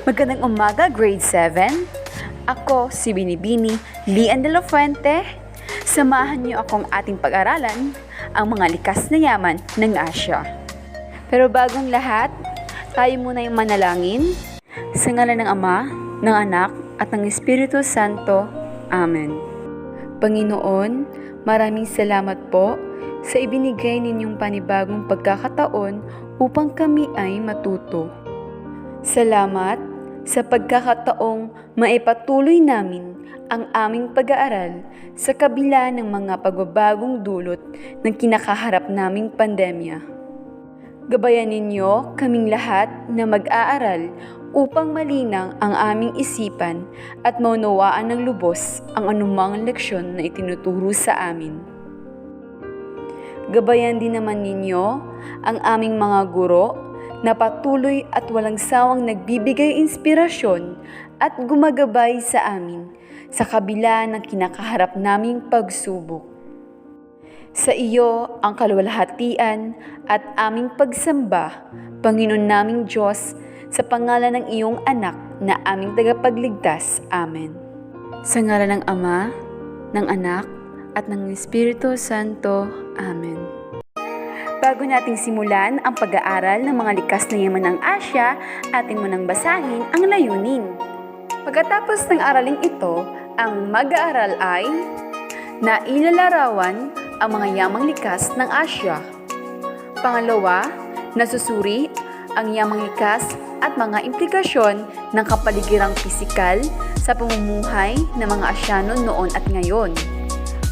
Magandang umaga, grade 7. Ako si Binibini Lian de la Fuente. Samahan niyo akong ating pag-aralan ang mga likas na yaman ng Asya. Pero bagong lahat, tayo muna yung manalangin. Sa ngalan ng Ama, ng Anak, at ng Espiritu Santo. Amen. Panginoon, maraming salamat po sa ibinigay ninyong panibagong pagkakataon upang kami ay matuto. Salamat sa pagkakataong maipatuloy namin ang aming pag-aaral sa kabila ng mga pagbabagong dulot ng kinakaharap naming pandemya. Gabayan ninyo kaming lahat na mag-aaral upang malinang ang aming isipan at maunawaan ng lubos ang anumang leksyon na itinuturo sa amin. Gabayan din naman ninyo ang aming mga guro na patuloy at walang sawang nagbibigay inspirasyon at gumagabay sa amin sa kabila ng kinakaharap naming pagsubok. Sa iyo ang kaluwalhatian at aming pagsamba, Panginoon naming Diyos, sa pangalan ng iyong anak na aming tagapagligtas. Amen. Sa ngalan ng Ama, ng Anak, at ng Espiritu Santo. Amen. Bago nating simulan ang pag-aaral ng mga likas na yaman ng Asya, atin munang basahin ang layunin. Pagkatapos ng araling ito, ang mag-aaral ay nailalarawan ang mga yamang likas ng Asya. Pangalawa, nasusuri ang yamang likas at mga implikasyon ng kapaligirang pisikal sa pamumuhay ng mga Asyano noon at ngayon.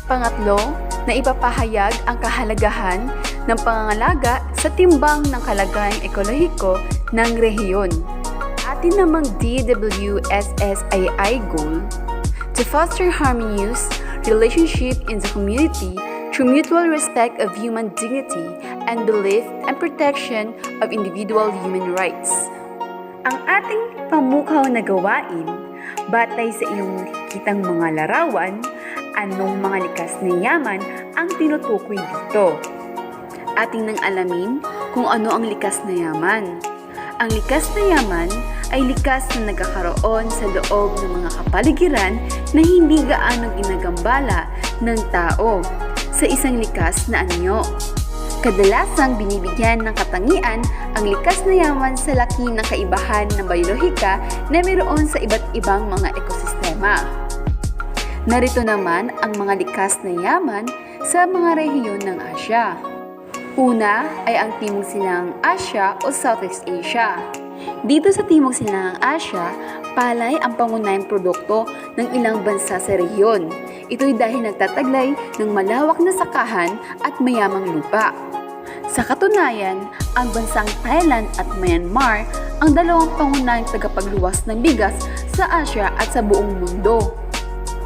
Pangatlo, na ipapahayag ang kahalagahan ng pangangalaga sa timbang ng kalagayang ekolehiko ng rehiyon. Atin namang DWSSAI goal to foster harmonious relationship in the community through mutual respect of human dignity and belief and protection of individual human rights. Ang ating pamukhaw na gawain, batay sa iyong kitang mga larawan, anong mga likas na yaman ang tinutukoy dito. Ating nang alamin kung ano ang likas na yaman. Ang likas na yaman ay likas na nagkakaroon sa loob ng mga kapaligiran na hindi gaanong ginagambala ng tao sa isang likas na anyo. Kadalasang binibigyan ng katangian ang likas na yaman sa laki ng kaibahan ng biolohika na mayroon sa iba't ibang mga ekosistema. Narito naman ang mga likas na yaman sa mga rehiyon ng Asya. Una ay ang Timog Silangang Asya o Southeast Asia. Dito sa Timog Silangang Asya, palay ang pangunahing produkto ng ilang bansa sa rehiyon. Ito'y dahil nagtataglay ng malawak na sakahan at mayamang lupa. Sa katunayan, ang bansang Thailand at Myanmar ang dalawang pangunahing tagapagluwas ng bigas sa Asya at sa buong mundo.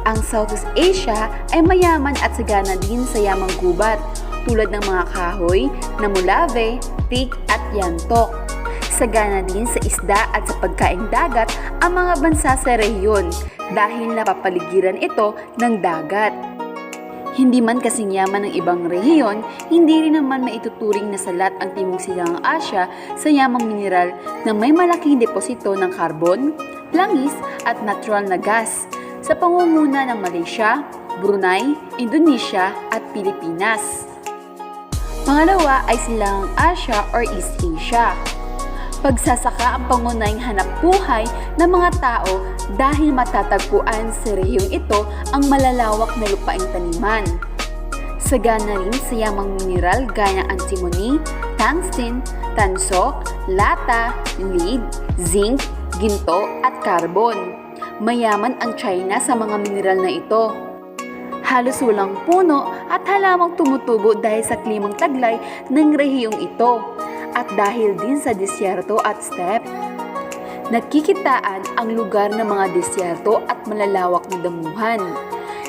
Ang Southeast Asia ay mayaman at sagana din sa yamang gubat tulad ng mga kahoy na mulave, teak at yantok. Sagana din sa isda at sa pagkaing dagat ang mga bansa sa rehiyon dahil napapaligiran ito ng dagat. Hindi man kasing yaman ng ibang rehiyon, hindi rin naman maituturing na salat ang Timog Silangang Asya sa yamang mineral na may malaking deposito ng karbon, langis at natural na gas sa pangunguna ng Malaysia, Brunei, Indonesia at Pilipinas. Pangalawa ay Silangang Asya or East Asia. Pagsasaka ang pangunahing hanapbuhay ng mga tao dahil matatagpuan sa rehiyong ito ang malalawak na lupaing taniman. Sagana rin sa yamang mineral gaya ng antimony, tungsten, tanso, lata, lead, zinc, ginto at carbon. Mayaman ang China sa mga mineral na ito. Halos walang puno at halamang tumutubo dahil sa klimang taglay ng rehiyong ito at dahil din sa disyerto at steppe. Nagkikitaan ang lugar ng mga disyerto at malalawak na damuhan.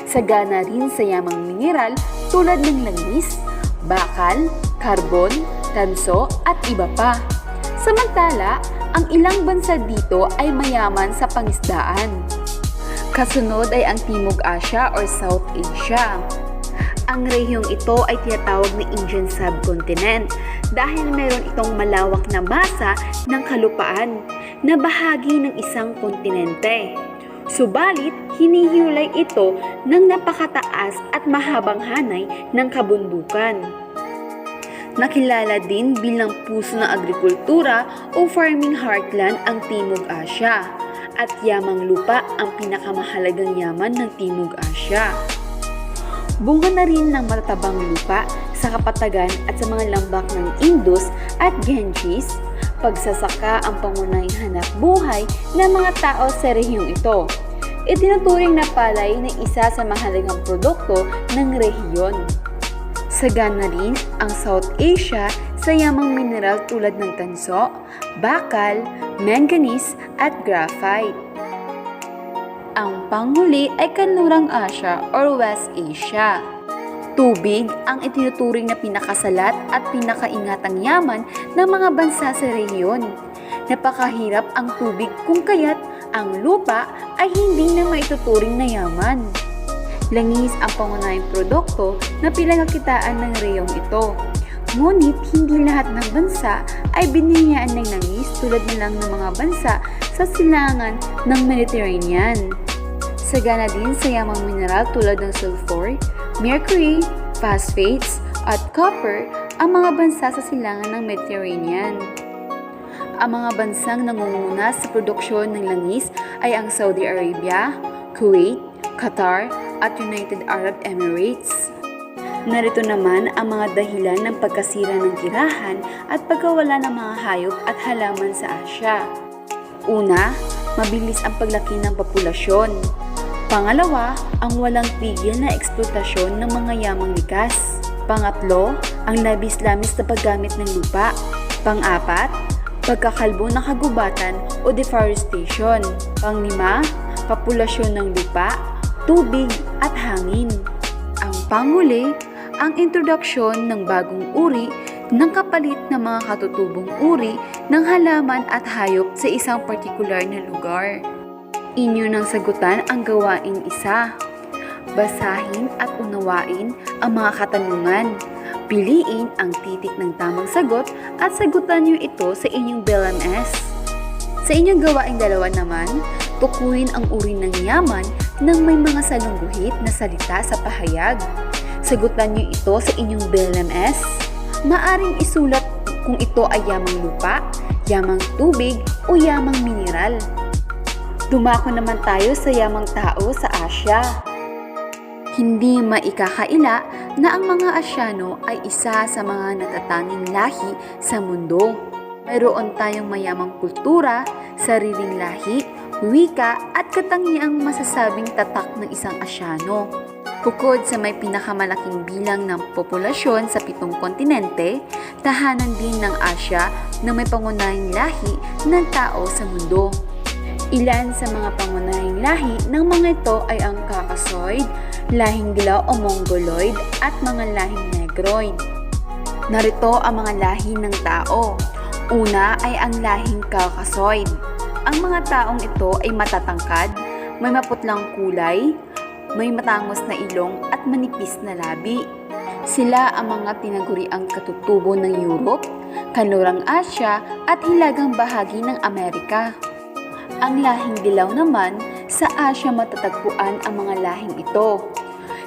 Sagana rin sa yamang mineral tulad ng langis, bakal, karbon, tanso at iba pa. Samantala, ang ilang bansa dito ay mayaman sa pangisdaan. Kasunod ay ang Timog Asya or South Asia. Ang rehiyong ito ay tinatawag na Indian Subcontinent dahil mayroon itong malawak na masa ng kalupaan. na bahagi ng isang kontinente. Subalit, hinihiwalay ito ng napakataas at mahabang hanay ng kabundukan. Nakilala din bilang puso ng agrikultura o farming heartland ang Timog Asya, at yamang lupa ang pinakamahalagang yaman ng Timog Asya. Bunga na rin ng matatabang lupa sa kapatagan at sa mga lambak ng Indus at Ganges. Pagsasaka ang pangunahing hanap buhay ng mga tao sa rehiyong ito. Itinuturing na palay na isa sa mahalagang produkto ng rehiyon. Sagana rin ang South Asia sa yamang mineral tulad ng tanso, bakal, manganese at graphite. Ang panghuli ay Kanlurang Asya or West Asia. Tubig ang itinuturing na pinakasalat at pinakaingatang yaman ng mga bansa sa rehiyon. Napakahirap ang tubig kung kaya't ang lupa ay hindi na maituturing na yaman. Langis ang pangunahing produkto na pinagkakitaan ng rehiyong ito. Ngunit hindi lahat ng bansa ay biniyayaan ng langis tulad na lang ng mga bansa sa silangan ng Mediterranean. Sagana din sa yamang mineral tulad ng sulfur, mercury, phosphates, at copper ang mga bansa sa silangan ng Mediterranean. Ang mga bansang nangunguna sa produksyon ng langis ay ang Saudi Arabia, Kuwait, Qatar, at United Arab Emirates. Narito naman ang mga dahilan ng pagkasira ng tirahan at pagkawala ng mga hayop at halaman sa Asya. Una, mabilis ang paglaki ng populasyon. Pangalawa, ang walang tigil na eksploitasyon ng mga yamang likas. Pangatlo, ang labis-lamis na paggamit ng lupa. Pang-apat, pagkakalbo ng kagubatan o deforestation. Panglima, populasyon ng lupa, tubig at hangin. Ang panghuli, ang introduksyon ng bagong uri ng kapalit ng mga katutubong uri ng halaman at hayop sa isang partikular na lugar. Inyo nang sagutan ang gawain isa. Basahin at unawain ang mga katanungan. Piliin ang titik ng tamang sagot at sagutan niyo ito sa inyong BLMS. Sa inyong gawaing dalawa naman, tukuyin ang uri ng yaman nang may mga salungguhit na salita sa pahayag. Sagutan niyo ito sa inyong BLMS. Maaring isulat kung ito ay yamang lupa, yamang tubig o yamang mineral. Dumako naman tayo sa yamang tao sa Asya. Hindi maikakaila na ang mga Asyano ay isa sa mga natatanging lahi sa mundo. Mayroon tayong mayamang kultura, sariling lahi, wika at katangiang masasabing tatak ng isang Asyano. Bukod sa may pinakamalaking bilang ng populasyon sa 7 kontinente, tahanan din ng Asya na may pangunahing lahi ng tao sa mundo. Ilan sa mga pangunahing lahi ng mga ito ay ang Caucasoid, lahing Dilaw o Mongoloid at mga lahing Negroid. Narito ang mga lahi ng tao. Una ay ang lahing Caucasoid. Ang mga taong ito ay matatangkad, may maputlang kulay, may matangos na ilong at manipis na labi. Sila ang mga tinaguriang katutubo ng Europe, Kanlurang Asya at hilagang bahagi ng Amerika. Ang lahing Dilaw naman, sa Asya matatagpuan ang mga lahing ito.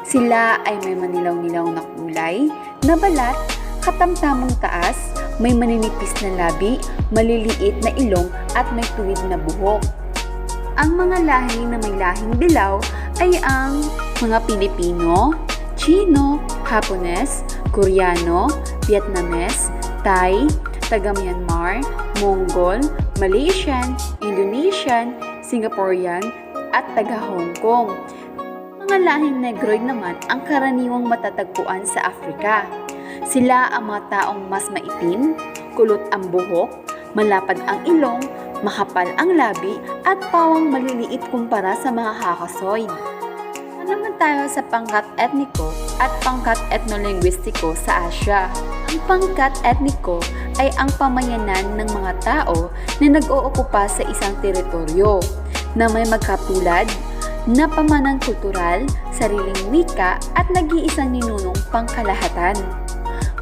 Sila ay may manilaw-nilaw na kulay, na balat, katamtamang taas, may maninipis na labi, maliliit na ilong at may tuwid na buhok. Ang mga lahi na may lahing dilaw ay ang mga Pilipino, Chino, Hapones, Koreano, Vietnamese, Thai, taga-Myanmar, Mongol, Malaysian, Indonesian, Singaporean, at taga-Hong Kong. Mga lahing Negroid naman ang karaniwang matatagpuan sa Afrika. Sila ang mga taong mas maitim, kulot ang buhok, malapad ang ilong, makapal ang labi, at pawang maliliit kumpara sa mga Caucasoid. Naman tayo sa pangkat etniko at pangkat etnolinguistiko sa Asya. Ang pangkat etniko ay ang pamayanan ng mga tao na nag-ookupa sa isang teritoryo na may magkatulad na pamanang kultural, sariling wika at nag-iisang ninunong pangkalahatan.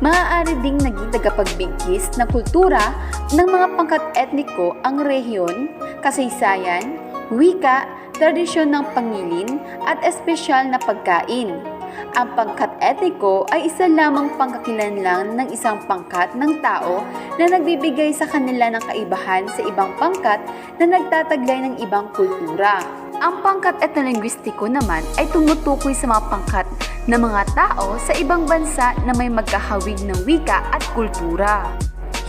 Maaari ding naging tagapagbigkis ng kultura ng mga pangkat etniko ang rehiyon, kasaysayan, wika, tradisyon ng pangilin at espesyal na pagkain. Ang pangkat etniko ay isa lamang pangkakilanlan ng isang pangkat ng tao na nagbibigay sa kanila ng kaibahan sa ibang pangkat na nagtataglay ng ibang kultura. Ang pangkat etnolinguistiko naman ay tumutukoy sa mga pangkat ng mga tao sa ibang bansa na may magkahawig ng wika at kultura.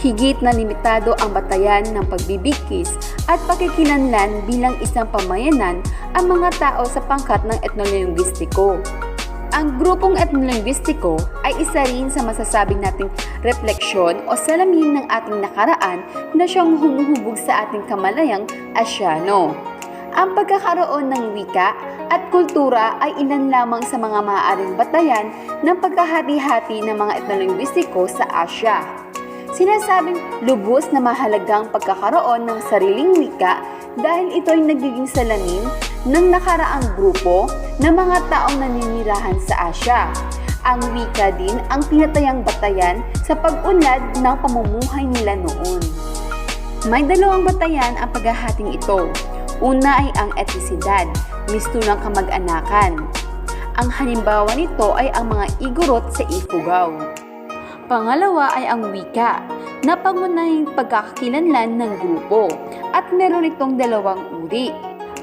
Higit na limitado ang batayan ng pagbibigkis at pakikinanlan bilang isang pamayanan ang mga tao sa pangkat ng etnolinguistiko. Ang grupong etnolinguistiko ay isa rin sa masasabing nating refleksyon o salamin ng ating nakaraan na siyang humuhubog sa ating kamalayang Asyano. Ang pagkakaroon ng wika at kultura ay ilan lamang sa mga maaaring batayan ng pagkahati-hati ng mga etnolinguistiko sa Asya. Sinasabing lubos na mahalagang pagkakaroon ng sariling wika dahil ito ay nagiging salamin ng nakaraang grupo ng mga taong naninirahan sa Asya. Ang wika din ang tinatayang batayan sa pag-unlad ng pamumuhay nila noon. May dalawang batayan ang paghahating ito. Una ay ang etnisidad, mistunang kamag-anakan. Ang halimbawa nito ay ang mga Igorot sa Ifugao. Pangalawa ay ang wika, na pangunahing pagkakakilanlan ng grupo at meron itong dalawang uri.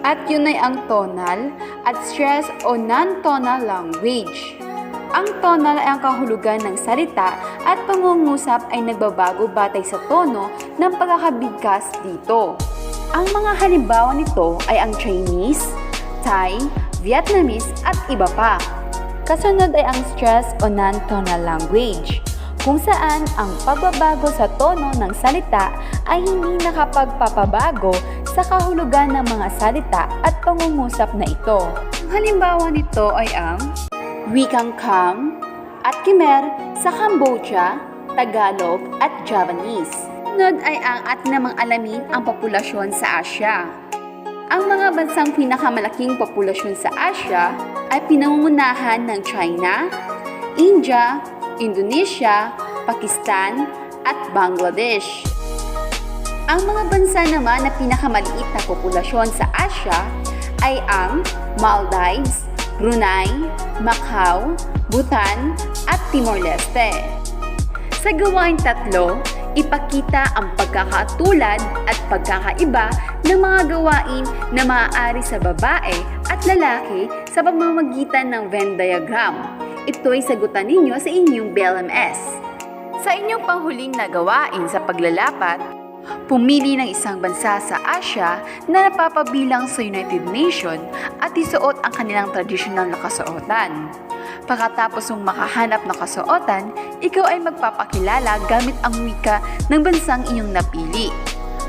At yun ay ang tonal at stress o non-tonal language. Ang tonal ay ang kahulugan ng salita at pangungusap ay nagbabago batay sa tono ng pagkakabigkas dito. Ang mga halimbawa nito ay ang Chinese, Thai, Vietnamese at iba pa. Kasunod ay ang stress o non-tonal language, kung saan ang pagbabago sa tono ng salita ay hindi nakapagpapabago sa kahulugan ng mga salita at pangungusap na ito. Halimbawa nito ay ang wikang Khmer at Khmer sa Cambodia, Tagalog at Javanese. Sunod ay ang ating namang alamin ang populasyon sa Asya. Ang mga bansang pinakamalaking populasyon sa Asya ay pinangungunahan ng China, India, Indonesia, Pakistan at Bangladesh. Ang mga bansa naman na pinakamaliit na populasyon sa Asya ay ang Maldives, Brunei, Macau, Bhutan at Timor-Leste. Sa gawaing tatlo, ipakita ang pagkakatulad at pagkakaiba ng mga gawain na maaari sa babae at lalaki sa pamamagitan ng Venn diagram. Ito'y sagutan ninyo sa inyong BLMS. Sa inyong panghuling na gawain sa paglalapat, pumili ng isang bansa sa Asya na napapabilang sa United Nations at isuot ang kanilang tradisyonal na kasuotan. Pagkatapos mong makahanap ng kasuotan, ikaw ay magpapakilala gamit ang wika ng bansang inyong napili.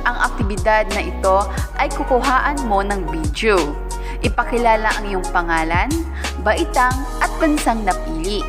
Ang aktibidad na ito ay kukuhaan mo ng video. Ipakilala ang iyong pangalan, baitang at bansang napili.